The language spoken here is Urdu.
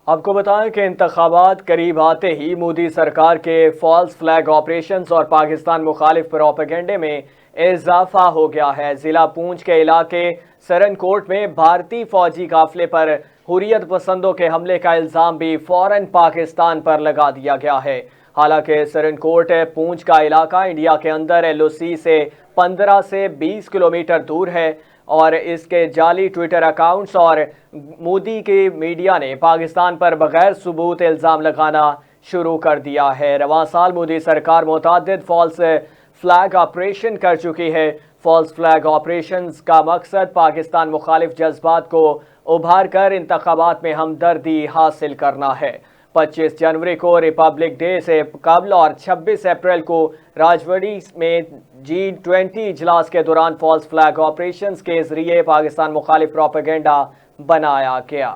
آپ کو بتائیں کہ انتخابات قریب آتے ہی مودی سرکار کے فالس فلیگ آپریشنز اور پاکستان مخالف پروپیگنڈے میں اضافہ ہو گیا ہے۔ ضلع پونچھ کے علاقے سرن کوٹ میں بھارتی فوجی قافلے پر حریت پسندوں کے حملے کا الزام بھی فوراً پاکستان پر لگا دیا گیا ہے۔ حالانکہ سرن کوٹ پونچھ کا علاقہ انڈیا کے اندر LOC سے 15 سے 20 کلومیٹر دور ہے اور اس کے جعلی ٹویٹر اکاؤنٹس اور مودی کی میڈیا نے پاکستان پر بغیر ثبوت الزام لگانا شروع کر دیا ہے۔ رواں سال مودی سرکار متعدد فالس فلیگ آپریشن کر چکی ہے۔ فالس فلیگ آپریشنز کا مقصد پاکستان مخالف جذبات کو ابھار کر انتخابات میں ہمدردی حاصل کرنا ہے۔ 25 جنوری کو ریپبلک ڈے سے قبل اور 26 اپریل کو راجوری میں G20 اجلاس کے دوران فالس فلیگ آپریشنز کے ذریعے پاکستان مخالف پروپیگنڈا بنایا گیا۔